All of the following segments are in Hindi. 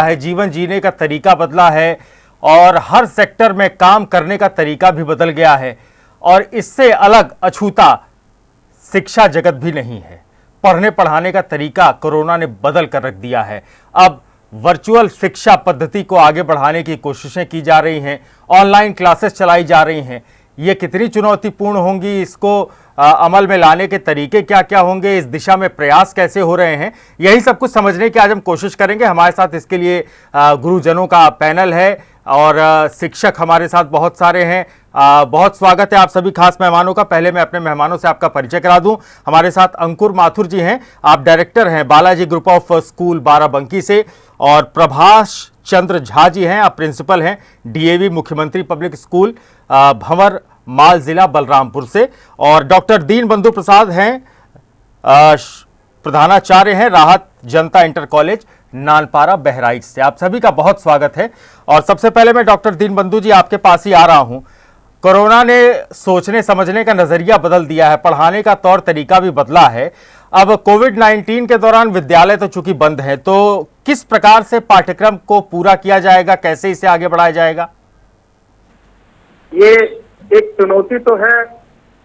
है, जीवन जीने का तरीका बदला है और हर सेक्टर में काम करने का तरीका भी बदल गया है। और इससे अलग अछूता शिक्षा जगत भी नहीं है। पढ़ने पढ़ाने का तरीका कोरोना ने बदल कर रख दिया है। अब वर्चुअल शिक्षा पद्धति को आगे बढ़ाने की कोशिशें की जा रही हैं, ऑनलाइन क्लासेस चलाई जा रही हैं। ये कितनी चुनौतीपूर्ण होंगी, इसको अमल में लाने के तरीके क्या क्या होंगे, इस दिशा में प्रयास कैसे हो रहे हैं, यही सब कुछ समझने की आज हम कोशिश करेंगे। हमारे साथ इसके लिए गुरुजनों का पैनल है और शिक्षक हमारे साथ बहुत सारे हैं। बहुत स्वागत है आप सभी खास मेहमानों का। पहले मैं अपने मेहमानों से आपका परिचय करा दूं। हमारे साथ अंकुर माथुर जी हैं, आप डायरेक्टर हैं Balaji group of school Barabanki से, और प्रभाष चंद्र झा जी हैं, आप प्रिंसिपल हैं डीएवी मुख्यमंत्री पब्लिक स्कूल भंवर माल जिला बलरामपुर से, और डॉक्टर दीनबंधु प्रसाद हैं, प्रधानाचार्य हैं राहत जनता इंटर कॉलेज नानपारा बहराइच से। आप सभी का बहुत स्वागत है। और सबसे पहले मैं डॉक्टर दीनबंधु जी आपके पास ही आ रहा हूं। कोरोना ने सोचने समझने का नजरिया बदल दिया है, पढ़ाने का तौर तरीका भी बदला है। अब कोविड-19 के दौरान विद्यालय तो चूंकि बंद है, तो किस प्रकार से पाठ्यक्रम को पूरा किया जाएगा, कैसे इसे आगे बढ़ाया जाएगा? ये एक चुनौती तो है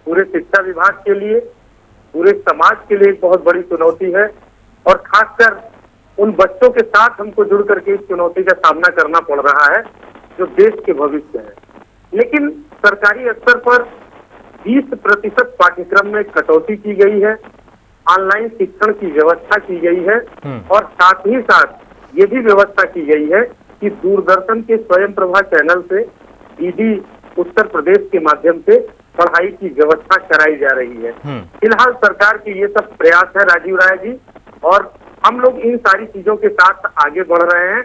पूरे शिक्षा विभाग के लिए, पूरे समाज के लिए एक बहुत बड़ी चुनौती है, और खासकर उन बच्चों के साथ हमको जुड़ करके इस चुनौती का सामना करना पड़ रहा है जो देश के भविष्य है। लेकिन सरकारी स्तर पर 20% पाठ्यक्रम में कटौती की गई है, ऑनलाइन शिक्षण की व्यवस्था की गई है, और साथ ही साथ ये भी व्यवस्था की गई है कि दूरदर्शन के स्वयं प्रभा चैनल से डीडी उत्तर प्रदेश के माध्यम से पढ़ाई की व्यवस्था कराई जा रही है। फिलहाल सरकार के ये सब प्रयास है राजीव राय जी, और हम लोग इन सारी चीजों के साथ आगे बढ़ रहे हैं,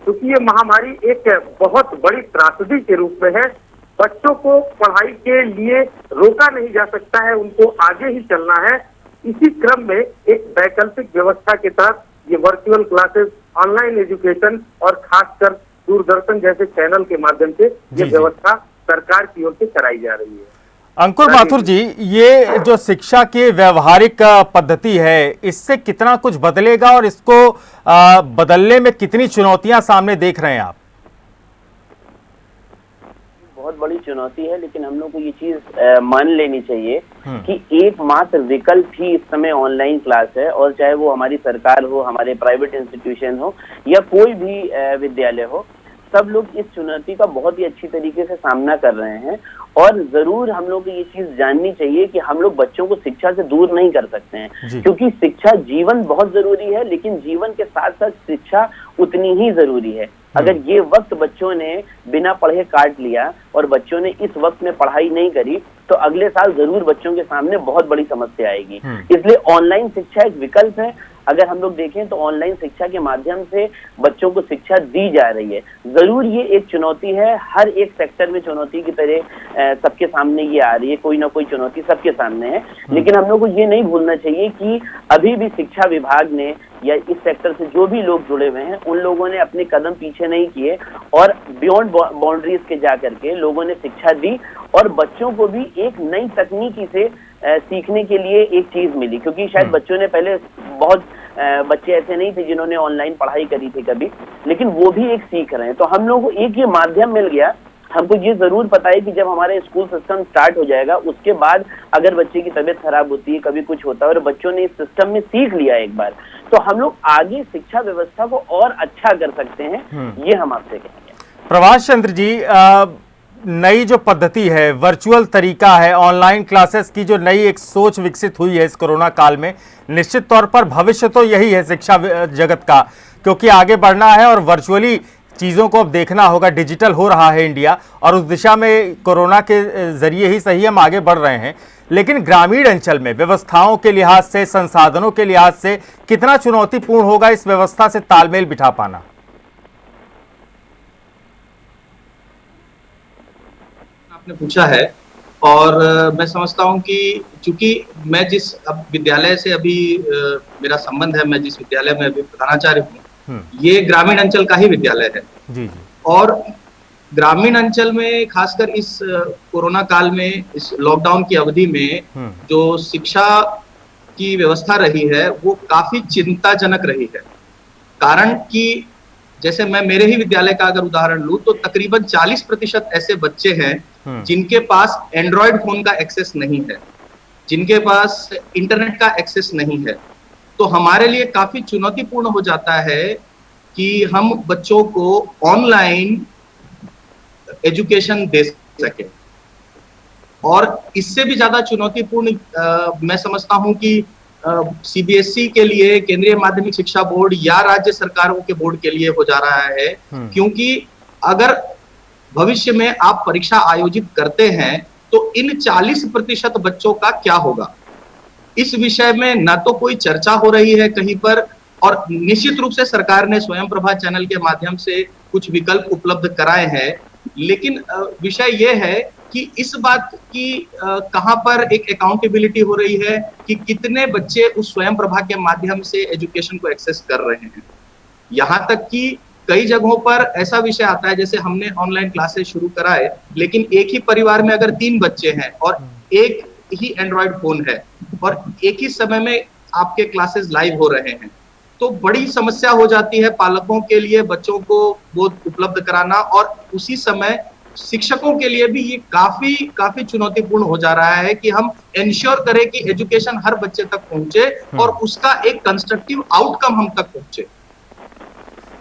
क्योंकि ये महामारी एक बहुत बड़ी त्रासदी के रूप में है। बच्चों को पढ़ाई के लिए रोका नहीं जा सकता है, उनको आगे ही चलना है। इसी क्रम में एक वैकल्पिक व्यवस्था के तहत ये वर्चुअल क्लासेस, ऑनलाइन एजुकेशन और खासकर दूरदर्शन जैसे चैनल के माध्यम से ये व्यवस्था सरकार की ओर से कराई जा रही है। अंकुर माथुर जी, ये जो शिक्षा की व्यवहारिक पद्धति है, इससे कितना कुछ बदलेगा और इसको बदलने में कितनी चुनौतियां सामने देख रहे हैं आप? बहुत बड़ी चुनौती है, लेकिन हम लोग को ये चीज मान लेनी चाहिए कि एकमात्र विकल्प ही इस समय ऑनलाइन क्लास है, और चाहे वो हमारी सरकार हो, हमारे प्राइवेट इंस्टीट्यूशन हो या कोई भी विद्यालय हो, सब लोग इस चुनौती का बहुत ही अच्छी तरीके से सामना कर रहे हैं। और जरूर हम लोग को ये चीज जाननी चाहिए कि हम लोग बच्चों को शिक्षा से दूर नहीं कर सकते हैं, क्योंकि शिक्षा जीवन बहुत जरूरी है, लेकिन जीवन के साथ साथ शिक्षा उतनी ही जरूरी है। अगर ये वक्त बच्चों ने बिना पढ़े काट लिया और बच्चों ने इस वक्त में पढ़ाई नहीं करी, तो अगले साल जरूर बच्चों के सामने बहुत बड़ी समस्या आएगी। इसलिए ऑनलाइन शिक्षा एक विकल्प है। अगर हम लोग देखें तो ऑनलाइन शिक्षा के माध्यम से बच्चों को शिक्षा दी जा रही है। जरूर ये एक चुनौती है, हर एक सेक्टर में चुनौती की तरह सबके सामने ये आ रही है, कोई ना कोई चुनौती सबके सामने है। लेकिन हम लोग को ये नहीं भूलना चाहिए कि अभी भी शिक्षा विभाग ने या इस सेक्टर से जो भी लोग जुड़े हुए हैं, उन लोगों ने अपने कदम पीछे नहीं किए, और बियॉन्ड बाउंड्रीज के जा करके लोगों ने शिक्षा दी, और बच्चों को भी एक नई तकनीकी से सीखने के लिए एक चीज मिली। क्योंकि शायद बच्चों ने पहले बहुत बच्चे ऐसे नहीं थे जिन्होंने ऑनलाइन पढ़ाई करी थी कभी, लेकिन वो भी एक सीख रहे हैं। तो हम लोगों को एक ये माध्यम मिल गया। हमको ये जरूर पता है कि जब हमारे स्कूल सिस्टम स्टार्ट हो जाएगा, उसके बाद अगर बच्चे की तबीयत खराब होती है, कभी कुछ होता है, और बच्चों ने इस सिस्टम में सीख लिया एक बार, तो हम लोग आगे शिक्षा व्यवस्था को और अच्छा कर सकते हैं। ये हम आपसे कहेंगे। प्रभाष चंद्र जी, नई जो पद्धति है, वर्चुअल तरीका है, ऑनलाइन क्लासेस की जो नई एक सोच विकसित हुई है इस कोरोना काल में, निश्चित तौर पर भविष्य तो यही है शिक्षा जगत का, क्योंकि आगे बढ़ना है और वर्चुअली चीज़ों को अब देखना होगा। डिजिटल हो रहा है इंडिया, और उस दिशा में कोरोना के जरिए ही सही हम आगे बढ़ रहे हैं। लेकिन ग्रामीण अंचल में व्यवस्थाओं के लिहाज से, संसाधनों के लिहाज से कितना चुनौतीपूर्ण होगा इस व्यवस्था से तालमेल बिठा पाना? आपने पूछा है, और मैं समझता हूं कि चूंकि मैं जिस अब विद्यालय से अभी मेरा संबंध है, मैं जिस विद्यालय में अभी प्रधानाचार्य हूँ, ये ग्रामीण अंचल का ही विद्यालय है। जी। और ग्रामीण अंचल में खासकर इस कोरोना काल में, इस लॉकडाउन की अवधि में जो शिक्षा की व्यवस्था रही है वो काफी चिंताजनक रही है। कारण कि जैसे मैं मेरे ही विद्यालय का अगर उदाहरण लूं तो तकरीबन 40% ऐसे बच्चे हैं जिनके पास एंड्रॉयड फोन का एक्सेस नहीं है, जिनके पास इंटरनेट का एक्सेस नहीं है। तो हमारे लिए काफी चुनौतीपूर्ण हो जाता है कि हम बच्चों को ऑनलाइन एजुकेशन दे सके। और इससे भी ज्यादा चुनौतीपूर्ण मैं समझता हूं कि सीबीएसई के लिए, केंद्रीय माध्यमिक शिक्षा बोर्ड या राज्य सरकारों के बोर्ड के लिए हो जा रहा है, क्योंकि अगर भविष्य में आप परीक्षा आयोजित करते हैं तो इन 40% बच्चों का क्या होगा, इस विषय में ना तो कोई चर्चा हो रही है कहीं पर। और निश्चित रूप से सरकार ने स्वयं प्रभा चैनल के माध्यम से कुछ विकल्प उपलब्ध कराए हैं, लेकिन विषय यह है कि इस बात की कहां पर एक अकाउंटेबिलिटी हो रही है कि कितने बच्चे उस स्वयं प्रभा के माध्यम से एजुकेशन को एक्सेस कर रहे हैं। यहां तक कि कई जगहों पर ऐसा विषय आता है, जैसे हमने ऑनलाइन क्लासेस शुरू कराए, लेकिन एक ही परिवार में अगर 3 बच्चे हैं और एक ही एंड्रॉयड फोन है और एक ही समय में आपके क्लासेस लाइव हो रहे हैं, तो बड़ी समस्या हो जाती है पालकों के लिए बच्चों को वो उपलब्ध कराना। और उसी समय शिक्षकों के लिए भी ये काफी चुनौतीपूर्ण हो जा रहा है कि हम इंश्योर करें कि एजुकेशन हर बच्चे तक पहुंचे और उसका एक कंस्ट्रक्टिव आउटकम हम तक पहुंचे।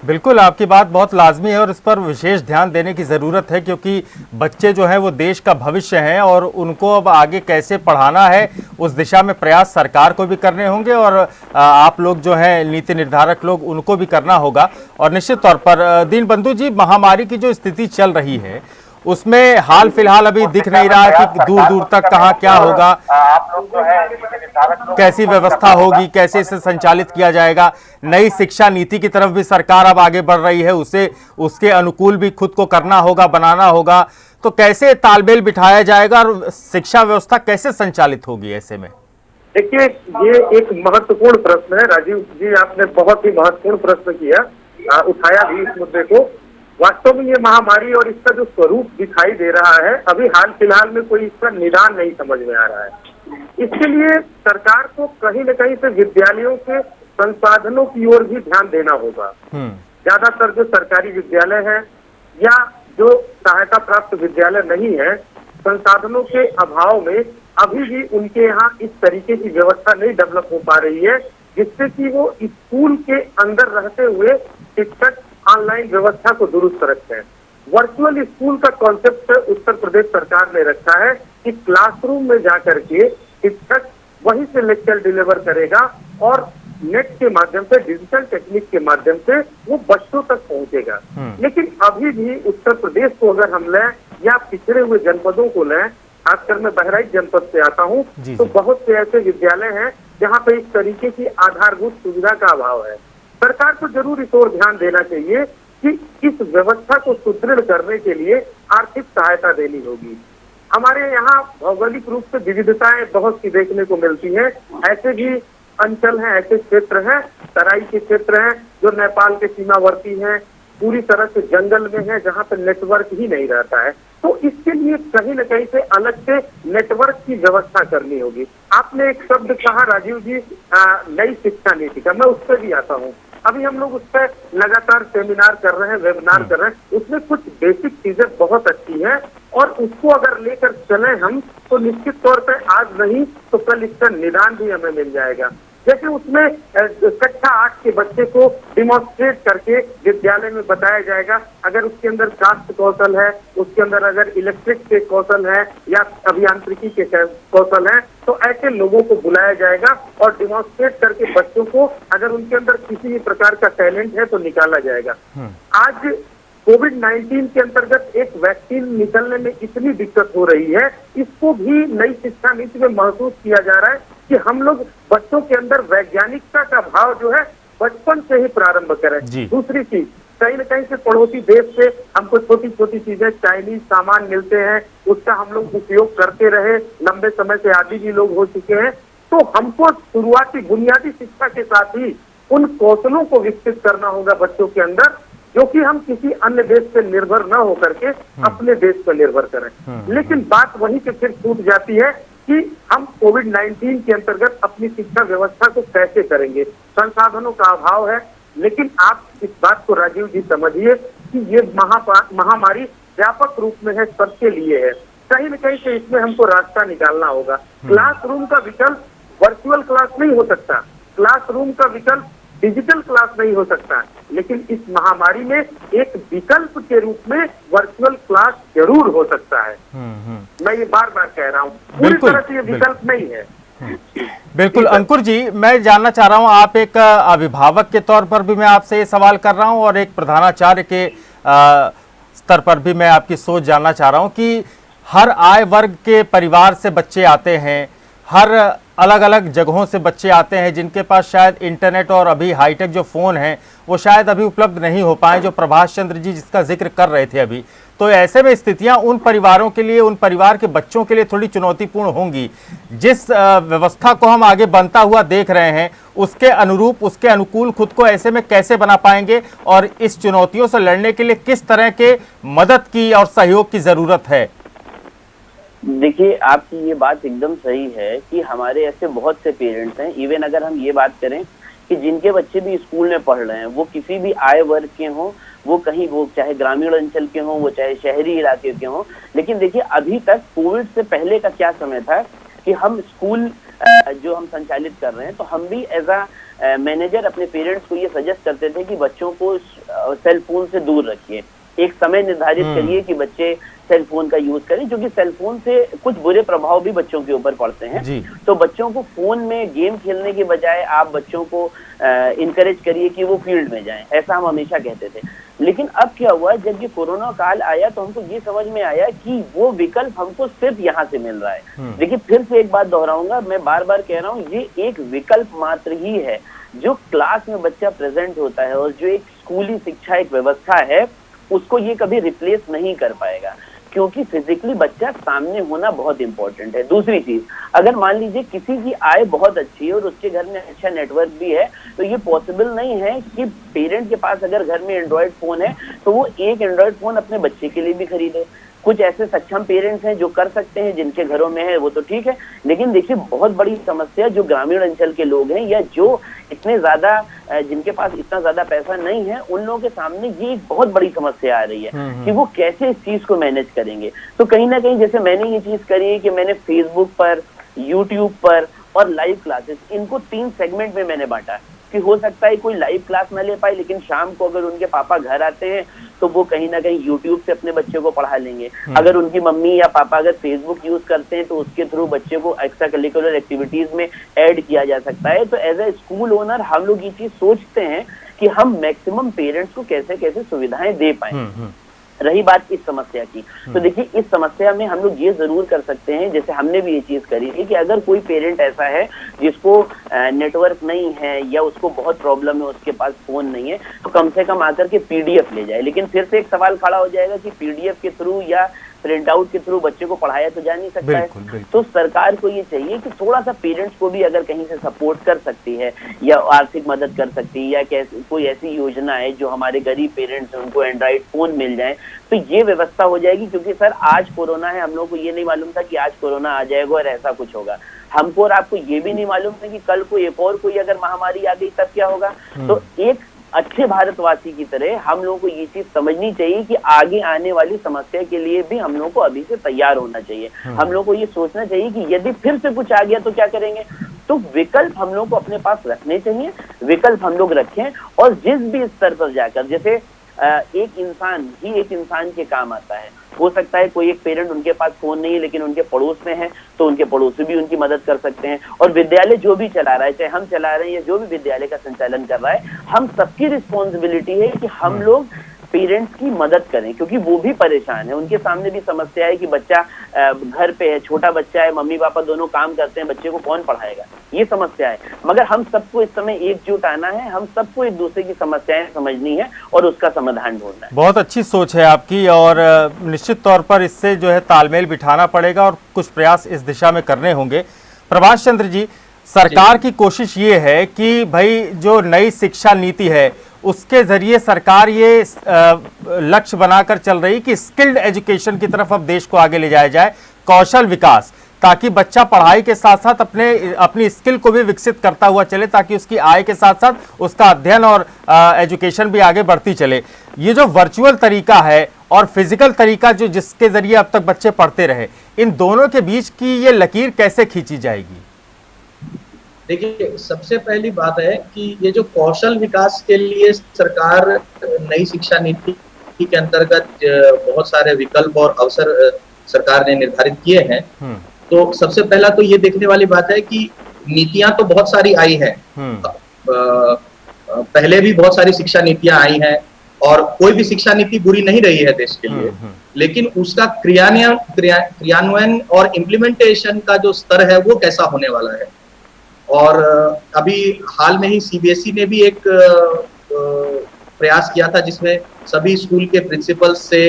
बिल्कुल, आपकी बात बहुत लाजमी है और इस पर विशेष ध्यान देने की ज़रूरत है, क्योंकि बच्चे जो हैं वो देश का भविष्य हैं और उनको अब आगे कैसे पढ़ाना है उस दिशा में प्रयास सरकार को भी करने होंगे और आप लोग जो हैं नीति निर्धारक लोग, उनको भी करना होगा। और निश्चित तौर पर दीनबंधु जी, महामारी की जो स्थिति चल रही है उसमें हाल फिलहाल अभी दिख नहीं रहा कि दूर दूर तक कहाँ क्या होगा, आप लोग जो है कैसी व्यवस्था होगी, कैसे इसे संचालित किया जाएगा। नई शिक्षा नीति की तरफ भी सरकार अब आगे बढ़ रही है, उसे उसके अनुकूल भी खुद को करना होगा, बनाना होगा। तो कैसे तालमेल बिठाया जाएगा और शिक्षा व्यवस्था कैसे संचालित होगी ऐसे में? देखिए, ये एक महत्वपूर्ण प्रश्न है राजीव जी, आपने बहुत ही महत्वपूर्ण प्रश्न किया, उठाया भी इस मुद्दे को। वास्तव में ये महामारी और इसका जो स्वरूप दिखाई दे रहा है, अभी हाल फिलहाल में कोई इसका निदान नहीं समझ में आ रहा है। इसके लिए सरकार को कहीं न कहीं से विद्यालयों के संसाधनों की ओर भी ध्यान देना होगा। ज्यादातर जो सरकारी विद्यालय है या जो सहायता प्राप्त विद्यालय नहीं है, संसाधनों के अभाव में अभी भी उनके यहाँ इस तरीके की व्यवस्था नहीं डेवलप हो पा रही है जिससे कि वो स्कूल के अंदर रहते हुए शिक्षक ऑनलाइन व्यवस्था को दुरुस्त रखते हैं। वर्चुअल स्कूल का कॉन्सेप्ट उत्तर प्रदेश सरकार ने रखा है कि क्लासरूम में जाकर के शिक्षक वहीं से लेक्चर डिलीवर करेगा और नेट के माध्यम से, डिजिटल टेक्निक के माध्यम से वो बच्चों तक पहुंचेगा। लेकिन अभी भी उत्तर प्रदेश को अगर हम लें या पिछड़े हुए जनपदों को लें, खासकर मैं बहराइच जनपद से आता हूं, तो बहुत से ऐसे विद्यालय हैं जहां पे इस तरीके की आधारभूत सुविधा का अभाव है। सरकार को जरूर इस ओर ध्यान देना चाहिए कि इस व्यवस्था को सुदृढ़ करने के लिए आर्थिक सहायता देनी होगी। हमारे यहाँ भौगोलिक रूप से विविधताएं बहुत सी देखने को मिलती हैं। ऐसे भी अंचल हैं, ऐसे क्षेत्र हैं, तराई के क्षेत्र हैं जो नेपाल के सीमावर्ती हैं, पूरी तरह से जंगल में है, जहाँ पे नेटवर्क ही नहीं रहता है। तो इसके लिए कहीं न कहीं से अलग से नेटवर्क की व्यवस्था करनी होगी। आपने एक शब्द कहा राजीव जी, नई शिक्षा नीति का, मैं उस पर भी आता हूँ। अभी हम लोग उस पर लगातार सेमिनार कर रहे हैं, वेबिनार कर रहे हैं। उसमें कुछ बेसिक चीजें बहुत अच्छी हैं और उसको अगर लेकर चलें हम, तो निश्चित तौर पर आज नहीं तो कल इसका निदान भी हमें मिल जाएगा। जैसे उसमें कक्षा 8 के बच्चे को डिमॉन्स्ट्रेट करके विद्यालय में बताया जाएगा, अगर उसके अंदर कास्ट कौशल है, उसके अंदर अगर इलेक्ट्रिक के कौशल है या अभियांत्रिकी के कौशल है, तो ऐसे लोगों को बुलाया जाएगा और डिमॉन्स्ट्रेट करके बच्चों को, अगर उनके अंदर किसी भी प्रकार का टैलेंट है तो निकाला जाएगा। आज कोविड-19 के अंतर्गत एक वैक्सीन निकलने में इतनी दिक्कत हो रही है, इसको भी नई शिक्षा नीति में महसूस किया जा रहा है कि हम लोग बच्चों के अंदर वैज्ञानिकता का भाव जो है बचपन से ही प्रारंभ करें। दूसरी चीज, कहीं न कहीं से पड़ोसी देश से हमको छोटी छोटी चीजें, चाइनीज सामान मिलते हैं, उसका हम लोग उपयोग करते रहे, लंबे समय से आदी भी लोग हो चुके हैं। तो हमको शुरुआती बुनियादी शिक्षा के साथ ही उन कौशलों को विकसित करना होगा बच्चों के अंदर, जो कि हम किसी अन्य देश पे निर्भर न होकर के अपने देश पर निर्भर करें। लेकिन बात वहीं से फिर छूट जाती है कि हम कोविड-19 के अंतर्गत अपनी शिक्षा व्यवस्था को कैसे करेंगे। संसाधनों का अभाव है, लेकिन आप इस बात को राजीव जी समझिए कि ये महामारी व्यापक रूप में है, सबके लिए है। कहीं न कहीं से इसमें हमको रास्ता निकालना होगा। क्लासरूम का विकल्प वर्चुअल क्लास नहीं हो सकता, क्लासरूम का विकल्प डिजिटल क्लास नहीं हो सकता, लेकिन इस महामारी में एक विकल्प के रूप में वर्चुअल क्लास जरूर हो सकता है। मैं ये बार बार कह रहा हूँ, पूरी तरह से ये विकल्प नहीं है। बिल्कुल अंकुर जी, मैं जानना चाह रहा हूं, आप एक अभिभावक के तौर पर भी मैं आपसे ये सवाल कर रहा हूं और एक प्रधानाचार्य के स्तर पर भी मैं आपकी सोच जानना चाह रहा हूं कि हर आय वर्ग के परिवार से बच्चे आते हैं, हर अलग अलग जगहों से बच्चे आते हैं जिनके पास शायद इंटरनेट और अभी हाईटेक जो फ़ोन हैं वो शायद अभी उपलब्ध नहीं हो पाए, जो प्रभाष चंद्र जी जिसका जिक्र कर रहे थे अभी। तो ऐसे में स्थितियां उन परिवारों के लिए, उन परिवार के बच्चों के लिए थोड़ी चुनौतीपूर्ण होंगी। जिस व्यवस्था को हम आगे बनता हुआ देख रहे हैं उसके अनुरूप, उसके अनुकूल खुद को ऐसे में कैसे बना पाएंगे और इस चुनौतियों से लड़ने के लिए किस तरह के मदद की और सहयोग की जरूरत है? देखिए, आपकी ये बात एकदम सही है कि हमारे ऐसे बहुत से पेरेंट्स हैं, इवन अगर हम ये बात करें कि जिनके बच्चे भी स्कूल में पढ़ रहे हैं वो किसी भी आय वर्ग के हों, वो कहीं, वो चाहे ग्रामीण अंचल के हों, वो चाहे शहरी इलाके के हों। लेकिन देखिए, अभी तक कोविड से पहले का क्या समय था कि हम स्कूल जो हम संचालित कर रहे हैं, तो हम भी एज अ मैनेजर अपने पेरेंट्स को ये सजेस्ट करते थे कि बच्चों को सेल फोन से दूर रखिए। एक समय निर्धारित करिए कि बच्चे सेल फोन का यूज करें, क्योंकि सेल फोन से कुछ बुरे प्रभाव भी बच्चों के ऊपर पड़ते हैं। तो बच्चों को फोन में गेम खेलने के बजाय आप बच्चों को इनकरेज करिए कि वो फील्ड में जाएं, ऐसा हम हमेशा कहते थे। लेकिन अब क्या हुआ, जब ये कोरोना काल आया तो हमको ये समझ में आया कि वो विकल्प हमको सिर्फ यहाँ से मिल रहा है। देखिए, फिर से एक बात दोहराऊंगा, मैं बार बार कह रहा हूँ, ये एक विकल्प मात्र ही है। जो क्लास में बच्चा प्रेजेंट होता है और जो एक स्कूली शिक्षा एक व्यवस्था है, उसको ये कभी रिप्लेस नहीं कर पाएगा, क्योंकि फिजिकली बच्चा सामने होना बहुत इंपॉर्टेंट है। दूसरी चीज, अगर मान लीजिए किसी की आय बहुत अच्छी है और उसके घर में अच्छा नेटवर्क भी है, तो ये पॉसिबल नहीं है कि पेरेंट के पास अगर घर में एंड्रॉयड फोन है तो वो एक एंड्रॉयड फोन अपने बच्चे के लिए भी खरीदे। कुछ ऐसे सक्षम पेरेंट्स हैं जो कर सकते हैं, जिनके घरों में है वो तो ठीक है। लेकिन देखिए, बहुत बड़ी समस्या जो ग्रामीण अंचल के लोग हैं या जो इतने ज्यादा, जिनके पास इतना ज्यादा पैसा नहीं है, उन लोगों के सामने ये एक बहुत बड़ी समस्या आ रही है कि वो कैसे इस चीज को मैनेज करेंगे। तो कहीं ना कहीं जैसे मैंने ये चीज करी है कि मैंने फेसबुक पर, यूट्यूब पर और लाइव क्लासेस, इनको 3 सेगमेंट में मैंने बांटा कि हो सकता है कोई लाइव क्लास ना ले पाए, लेकिन शाम को अगर उनके पापा घर आते हैं तो वो कहीं ना कहीं यूट्यूब से अपने बच्चे को पढ़ा लेंगे। अगर उनकी मम्मी या पापा अगर फेसबुक यूज करते हैं तो उसके थ्रू बच्चे को एक्स्ट्रा करिकुलर एक्टिविटीज में ऐड किया जा सकता है। तो एज ए स्कूल ओनर हम लोग ये चीज सोचते हैं कि हम मैक्सिमम पेरेंट्स को कैसे कैसे सुविधाएं दे पाए। रही बात इस समस्या की, तो देखिए, इस समस्या में हम लोग ये जरूर कर सकते हैं, जैसे हमने भी ये चीज करी है कि अगर कोई पेरेंट ऐसा है जिसको नेटवर्क नहीं है या उसको बहुत प्रॉब्लम है, उसके पास फोन नहीं है, तो कम से कम आकर के पीडीएफ ले जाए। लेकिन फिर से एक सवाल खड़ा हो जाएगा कि पीडीएफ के थ्रू या प्रिंट आउट के थ्रू बच्चे को पढ़ाया तो जा नहीं सकता है। तो सरकार को ये चाहिए कि थोड़ा सा पेरेंट्स को भी अगर कहीं से सपोर्ट कर सकती है या आर्थिक मदद कर सकती है, या कैसे कोई ऐसी योजना है जो हमारे गरीब पेरेंट्स हैं उनको एंड्रॉइड फोन मिल जाए, तो ये व्यवस्था हो जाएगी। क्योंकि सर, आज कोरोना है, हम लोग को ये नहीं मालूम था कि आज कोरोना आ जाएगा और ऐसा कुछ होगा। हमको और आपको ये भी नहीं मालूम था कि कल को एक और कोई अगर महामारी आ गई तब क्या होगा। तो एक अच्छे भारतवासी की तरह हम लोगों को ये चीज समझनी चाहिए कि आगे आने वाली समस्या के लिए भी हम लोगों को अभी से तैयार होना चाहिए। हम लोग को ये सोचना चाहिए कि यदि फिर से कुछ आ गया तो क्या करेंगे। तो विकल्प हम लोग को अपने पास रखने चाहिए, विकल्प हम लोग रखें, और जिस भी स्तर पर जाकर, जैसे एक इंसान ही एक इंसान के काम आता है। हो सकता है कोई एक पेरेंट, उनके पास फोन नहीं है लेकिन उनके पड़ोस में है, तो उनके पड़ोसी भी उनकी मदद कर सकते हैं। और विद्यालय जो भी चला रहा है, चाहे हम चला रहे हैं या जो भी विद्यालय का संचालन कर रहा है, हम सबकी रिस्पॉन्सिबिलिटी है कि हम लोग पेरेंट्स की मदद करें, क्योंकि वो भी परेशान है। उनके सामने भी समस्या है कि बच्चा घर पे है, छोटा बच्चा है, मम्मी पापा दोनों काम करते हैं, बच्चे को कौन पढ़ाएगा, ये समस्या है। मगर हम सबको इस समय एकजुट आना है, हम सबको एक दूसरे की समस्याएं समझनी है और उसका समाधान ढूंढना है। बहुत अच्छी सोच है आपकी, और निश्चित तौर पर इससे जो है तालमेल बिठाना पड़ेगा और कुछ प्रयास इस दिशा में करने होंगे। प्रभाष चंद्र जी, सरकार की कोशिश ये है कि भाई जो नई शिक्षा नीति है उसके जरिए सरकार ये लक्ष्य बनाकर चल रही कि स्किल्ड एजुकेशन की तरफ अब देश को आगे ले जाया जाए, कौशल विकास। ताकि बच्चा पढ़ाई के साथ साथ अपनी स्किल को भी विकसित करता हुआ चले, ताकि उसकी आय के साथ साथ उसका अध्ययन और एजुकेशन भी आगे बढ़ती चले। ये जो वर्चुअल तरीका है और फिजिकल तरीका जो जिसके जरिए अब तक बच्चे पढ़ते रहे, इन दोनों के बीच की ये लकीर कैसे खींची जाएगी? देखिए, सबसे पहली बात है कि ये जो कौशल विकास के लिए सरकार नई शिक्षा नीति के अंतर्गत बहुत सारे विकल्प और अवसर सरकार ने निर्धारित किए हैं। तो सबसे पहला तो ये देखने वाली बात है कि नीतियां तो बहुत सारी आई हैं, पहले भी बहुत सारी शिक्षा नीतियां आई हैं और कोई भी शिक्षा नीति बुरी नहीं रही है देश के लिए, लेकिन उसका क्रियान्वयन और इम्प्लीमेंटेशन का जो स्तर है वो कैसा होने वाला है। और अभी हाल में ही सीबीएसई ने भी एक प्रयास किया था जिसमें सभी स्कूल के प्रिंसिपल से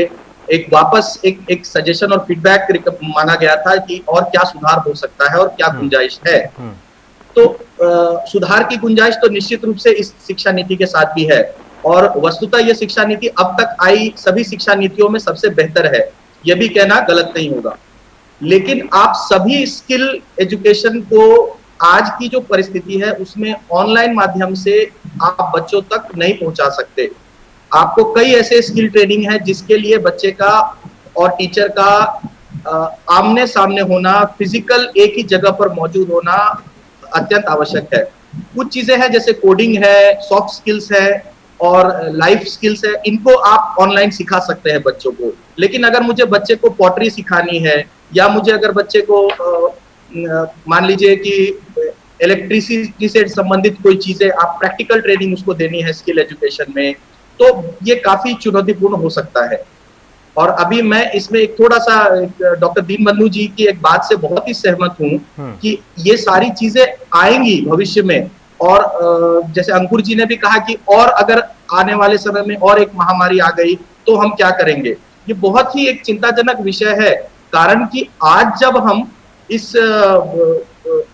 एक सजेशन और फीडबैक मांगा गया था कि और क्या सुधार हो सकता है और क्या गुंजाइश है। तो सुधार की गुंजाइश तो निश्चित रूप से इस शिक्षा नीति के साथ भी है और वस्तुतः यह शिक्षा नीति अब तक आई सभी शिक्षा नीतियों में सबसे बेहतर है, यह भी कहना गलत नहीं होगा। लेकिन आप सभी स्किल एजुकेशन को आज की जो परिस्थिति है उसमें ऑनलाइन माध्यम से आप बच्चों तक नहीं पहुंचा सकते। आपको कई ऐसे स्किल ट्रेनिंग है जिसके लिए बच्चे का और टीचर का आमने सामने होना, फिजिकल एक ही जगह पर मौजूद होना अत्यंत आवश्यक है। कुछ चीजें हैं जैसे कोडिंग है, सॉफ्ट स्किल्स है और लाइफ स्किल्स है, इनको आप ऑनलाइन सिखा सकते हैं बच्चों को। लेकिन अगर मुझे बच्चे को पॉटरी सिखानी है या मुझे अगर बच्चे को मान लीजिए कि इलेक्ट्रिसिटी से संबंधित कोई चीजें आप प्रैक्टिकल ट्रेनिंग उसको देनी है स्किल एजुकेशन में, तो ये काफी चुनौतीपूर्ण हो सकता है। और अभी मैं इसमें एक थोड़ा सा डॉक्टर दीनबंधु जी की एक बात से बहुत ही सहमत हूं कि ये सारी चीजें आएंगी भविष्य में। और जैसे अंकुर जी ने भी कहा कि और अगर आने वाले समय में और एक महामारी आ गई तो हम क्या करेंगे। ये बहुत ही एक चिंताजनक विषय है, कारण कि आज जब हम इस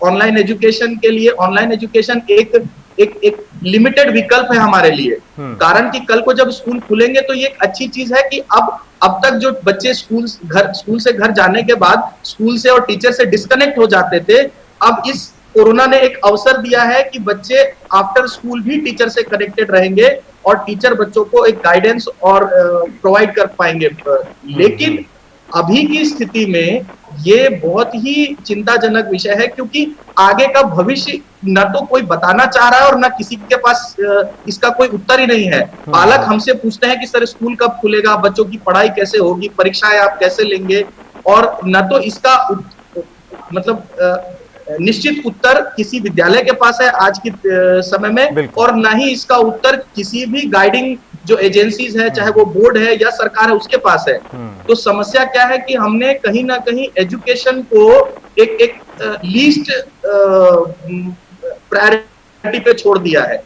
ऑनलाइन एजुकेशन के लिए, ऑनलाइन एजुकेशन एक लिमिटेड विकल्प है हमारे लिए, कारण कि कल को जब स्कूल खुलेंगे तो ये एक अच्छी चीज है कि अब तक जो बच्चे स्कूल से घर जाने के बाद स्कूल से और टीचर से डिस्कनेक्ट हो जाते थे, अब इस कोरोना ने एक अवसर दिया है कि बच्चे आफ्टर स्कूल भी टीचर से कनेक्टेड रहेंगे और टीचर बच्चों को एक गाइडेंस और प्रोवाइड कर पाएंगे। लेकिन अभी की स्थिति में ये बहुत ही चिंताजनक विषय है, क्योंकि आगे का भविष्य न तो कोई बताना चाह रहा है और न किसी के पास इसका कोई उत्तर ही नहीं है। पालक हमसे पूछते हैं कि सर स्कूल कब खुलेगा, बच्चों की पढ़ाई कैसे होगी, परीक्षाएं आप कैसे लेंगे, और न तो इसका मतलब निश्चित उत्तर किसी विद्यालय के पास है आज के समय में, और न ही इसका उत्तर किसी भी गाइडिंग जो एजेंसीज है, चाहे वो बोर्ड है या सरकार है, उसके पास है। तो समस्या क्या है कि हमने कहीं ना कहीं एजुकेशन को एक लीस्ट प्रायोरिटी पे छोड़ दिया है,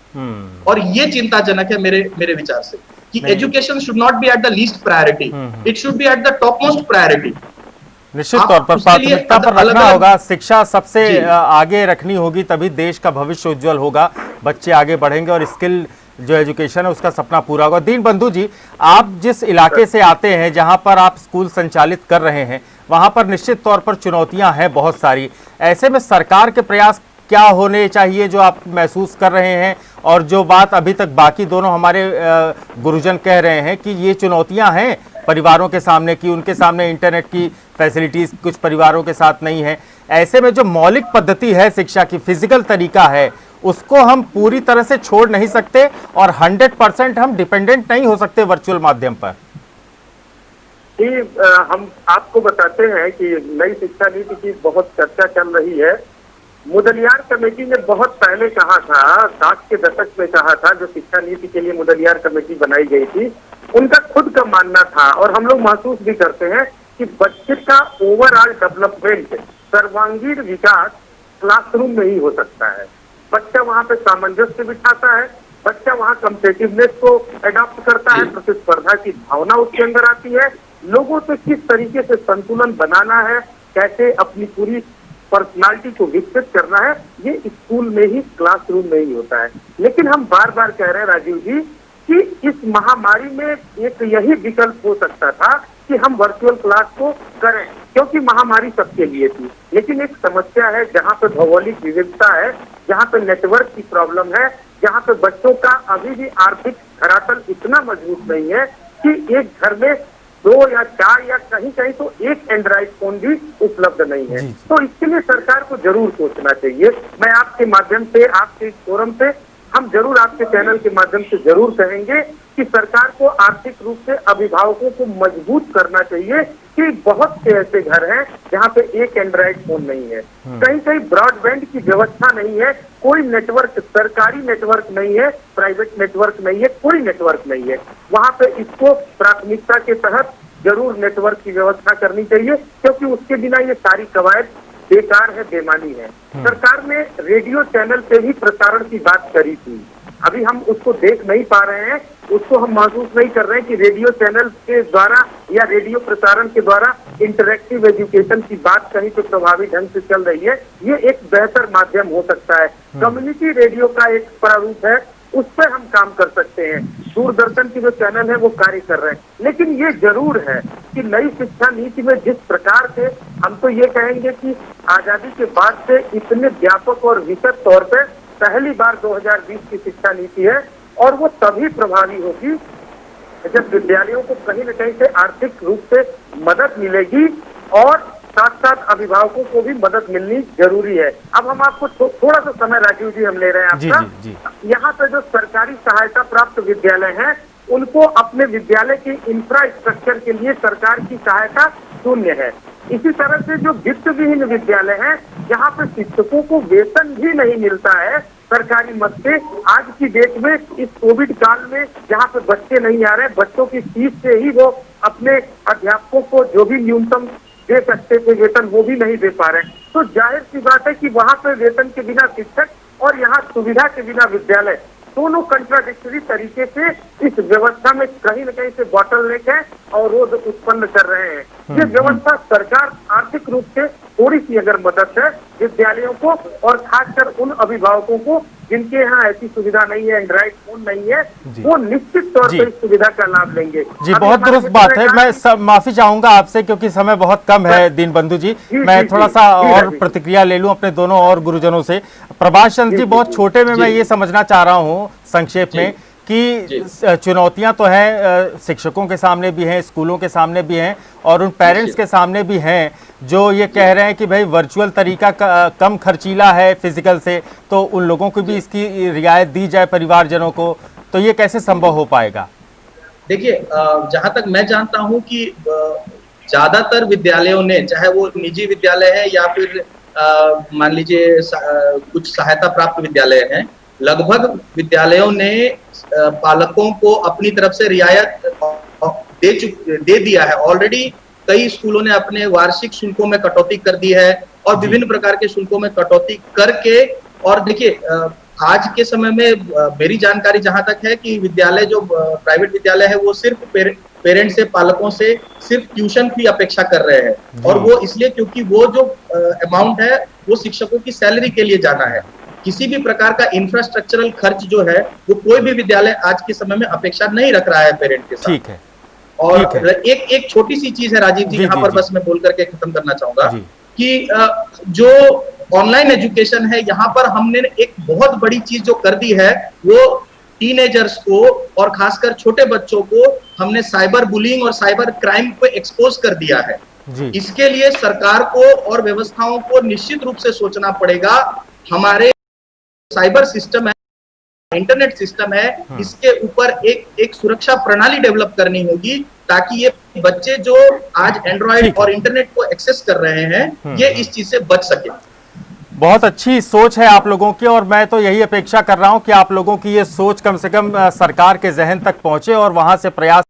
और ये चिंताजनक है मेरे विचार से कि education should not be at the least priority, it should be at the top most priority. निश्चित तौर पर प्राथमिकता पर रखना होगा, शिक्षा सबसे आगे रखनी होगी, तभी देश का भविष्य उज्जवल होगा, बच्चे आगे बढ़ेंगे और स्किल जो एजुकेशन है उसका सपना पूरा होगा। दीनबंधु जी, आप जिस इलाके से आते हैं, जहां पर आप स्कूल संचालित कर रहे हैं, वहां पर निश्चित तौर पर चुनौतियां हैं बहुत सारी। ऐसे में सरकार के प्रयास क्या होने चाहिए जो आप महसूस कर रहे हैं, और जो बात अभी तक बाकी दोनों हमारे गुरुजन कह रहे हैं कि ये चुनौतियां हैं परिवारों के सामने, कि उनके सामने इंटरनेट की फैसिलिटीज कुछ परिवारों के साथ नहीं है, ऐसे में जो मौलिक पद्धति है शिक्षा की, फिजिकल तरीका है, उसको हम पूरी तरह से छोड़ नहीं सकते और 100% हम डिपेंडेंट नहीं हो सकते वर्चुअल माध्यम पर। हम आपको बताते हैं कि नई शिक्षा नीति की बहुत चर्चा चल रही है। मुदलियार कमेटी ने बहुत पहले कहा था, 60 के दशक में कहा था, जो शिक्षा नीति के लिए मुदलियार कमेटी बनाई गई थी, उनका खुद का मानना था, और हम लोग महसूस भी करते हैं कि बच्चे का ओवरऑल डेवलपमेंट, सर्वांगीण विकास क्लासरूम में ही हो सकता है। बच्चा वहाँ पे सामंजस्य बिठाता है, बच्चा वहाँ कम्पिटिटिवनेस को एडॉप्ट करता है, प्रतिस्पर्धा की भावना उसके अंदर आती है, लोगों से किस तरीके से संतुलन बनाना है, कैसे अपनी पूरी पर्सनालिटी को विकसित करना है, ये स्कूल में ही, क्लासरूम में ही होता है। लेकिन हम बार बार कह रहे हैं राजीव जी कि इस महामारी में एक यही विकल्प हो सकता था कि हम वर्चुअल क्लास को करें, क्योंकि महामारी सबके लिए थी। लेकिन एक समस्या है जहाँ पे भौगोलिक विविधता है, जहाँ पे नेटवर्क की प्रॉब्लम है, जहाँ पे बच्चों का अभी भी आर्थिक धरातल इतना मजबूत नहीं है कि एक घर में 2 या 4 या कहीं कहीं तो एक एंड्रॉइड फोन भी उपलब्ध नहीं है। तो इसके लिए सरकार को जरूर सोचना चाहिए। मैं आपके माध्यम से, आपके इस फोरम से, हम जरूर आपके चैनल के माध्यम से जरूर कहेंगे कि सरकार को आर्थिक रूप से अभिभावकों को मजबूत करना चाहिए कि बहुत से ऐसे घर हैं जहाँ पे एक एंड्रॉइड फोन नहीं है, कहीं कहीं ब्रॉडबैंड की व्यवस्था नहीं है, कोई नेटवर्क, सरकारी नेटवर्क नहीं है, प्राइवेट नेटवर्क नहीं है, कोई नेटवर्क नहीं है। वहाँ पे इसको प्राथमिकता के तहत जरूर नेटवर्क की व्यवस्था करनी चाहिए, क्योंकि उसके बिना ये सारी कवायद बेकार है, बेमानी है। सरकार ने रेडियो चैनल पे ही प्रसारण की बात करी थी, अभी हम उसको देख नहीं पा रहे हैं, उसको हम महसूस नहीं कर रहे हैं कि रेडियो चैनल के द्वारा या रेडियो प्रसारण के द्वारा इंटरैक्टिव एजुकेशन की बात कहीं तो प्रभावी ढंग से चल रही है। ये एक बेहतर माध्यम हो सकता है। कम्युनिटी रेडियो का एक प्रारूप है, उस पर हम काम कर सकते हैं। दूरदर्शन की जो चैनल है वो कार्य कर रहे हैं, लेकिन ये जरूर है कि नई शिक्षा नीति में जिस प्रकार से, हम तो ये कहेंगे कि आजादी के बाद से इतने व्यापक और विशद तौर पर पहली बार 2020 की शिक्षा नीति है, और वो तभी प्रभावी होगी जब विद्यालयों को कहीं न कहीं से आर्थिक रूप से मदद मिलेगी और साथ साथ अभिभावकों को भी मदद मिलनी जरूरी है। अब हम आपको थोड़ा सा समय, राजीव जी, हम ले रहे हैं आपका। यहाँ पे जो सरकारी सहायता प्राप्त विद्यालय हैं, उनको अपने विद्यालय के इंफ्रास्ट्रक्चर के लिए सरकार की सहायता शून्य है। इसी तरह से जो वित्त विहीन विद्यालय हैं, जहाँ पे शिक्षकों को वेतन भी नहीं मिलता है सरकारी मद से, आज की डेट में इस कोविड काल में जहाँ पे बच्चे नहीं आ रहे, बच्चों की फीस से ही वो अपने अध्यापकों को जो भी न्यूनतम दे सकते थे वेतन, वो भी नहीं दे पा रहे। तो जाहिर सी बात है कि वहाँ पे वेतन के बिना शिक्षक और यहाँ सुविधा के बिना विद्यालय, दोनों कंट्राडिक्टरी तरीके से इस व्यवस्था में कहीं न कहीं से बॉटलनेक है और रोध उत्पन्न कर रहे हैं। ये व्यवस्था सरकार आर्थिक रूप से थोड़ी सी अगर मदद है विद्यालयों को, और खासकर उन अभिभावकों को जिनके यहाँ ऐसी सुविधा नहीं है, एंड्रॉइड फोन नहीं है, वो निश्चित तौर पर इस सुविधा का लाभ लेंगे। जी, बहुत दुरुस्त बात है। मैं माफी चाहूंगा आपसे क्योंकि समय बहुत कम है। दीनबंधु जी, मैं थोड़ा सा और प्रतिक्रिया ले लूं अपने दोनों और गुरुजनों से। प्रभाष चंद्र जी, बहुत छोटे में मैं ये समझना चाह रहा हूँ संक्षेप में कि चुनौतियां तो हैं, शिक्षकों के सामने भी हैं, स्कूलों के सामने भी हैं, और उन पेरेंट्स के सामने भी हैं जो ये कह रहे हैं कि भाई वर्चुअल तरीका कम खर्चीला है फिजिकल से, तो उन लोगों को भी इसकी रियायत दी जाए परिवारजनों को, तो ये कैसे संभव हो पाएगा? देखिए, जहां तक मैं जानता हूं कि ज्यादातर विद्यालयों ने, चाहे वो निजी विद्यालय है या फिर मान लीजिए कुछ सहायता प्राप्त विद्यालय हैं, लगभग विद्यालयों ने पालकों को अपनी तरफ से रियायत दे दिया है। ऑलरेडी कई स्कूलों ने अपने वार्षिक शुल्कों में कटौती कर दी है और विभिन्न प्रकार के शुल्कों में कटौती करके, और देखिए आज के समय में मेरी जानकारी जहां तक है कि विद्यालय जो प्राइवेट विद्यालय है वो सिर्फ पेरेंट्स से, पालकों से सिर्फ ट्यूशन फी अपेक्षा कर रहे हैं, और वो इसलिए क्योंकि वो जो अमाउंट है वो शिक्षकों की सैलरी के लिए जाना है। किसी भी प्रकार का इंफ्रास्ट्रक्चरल खर्च जो है वो कोई भी विद्यालय आज के समय में अपेक्षा नहीं रख रहा है पेरेंट के साथ। ठीक है। और एक छोटी सी चीज है राजीव जी, यहाँ पर बस मैं बोल करके खत्म करना चाहूंगा कि जो ऑनलाइन एजुकेशन है, यहाँ पर हमने एक बहुत बड़ी चीज जो कर दी है वो टीनेजर्स को और खासकर छोटे बच्चों को हमने साइबर बुलिंग और साइबर क्राइम पे एक्सपोज कर दिया है। इसके लिए सरकार को और व्यवस्थाओं को निश्चित रूप से सोचना पड़ेगा। हमारे साइबर सिस्टम है, इंटरनेट सिस्टम है, इसके ऊपर एक सुरक्षा प्रणाली डेवलप करनी होगी ताकि ये बच्चे जो आज एंड्रॉइड और इंटरनेट को एक्सेस कर रहे हैं ये इस चीज से बच सके। बहुत अच्छी सोच है आप लोगों की, और मैं तो यही अपेक्षा कर रहा हूं कि आप लोगों की ये सोच कम से कम सरकार के जहन तक पहुंचे और वहां से प्रयास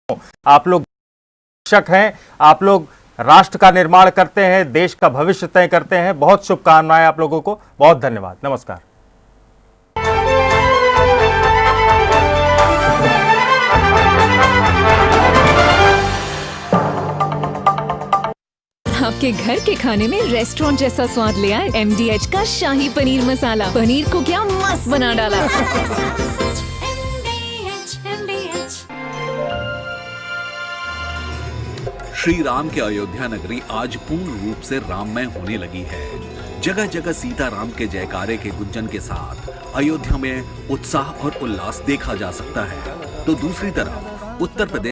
हो। आप लोग शिक्षक हैं, आप लोग राष्ट्र का निर्माण करते हैं, देश का भविष्य तय करते हैं। बहुत शुभकामनाएं आप लोगों को, बहुत धन्यवाद, नमस्कार। आपके घर के खाने में रेस्टोरेंट जैसा स्वाद ले आए MDH का शाही पनीर मसाला। पनीर को क्या मस्त बना डाला। श्री राम की अयोध्या नगरी आज पूर्ण रूप से राममय होने लगी है। जगह जगह सीता राम के जयकारे के गुंजन के साथ अयोध्या में उत्साह और उल्लास देखा जा सकता है। तो दूसरी तरफ उत्तर प्रदेश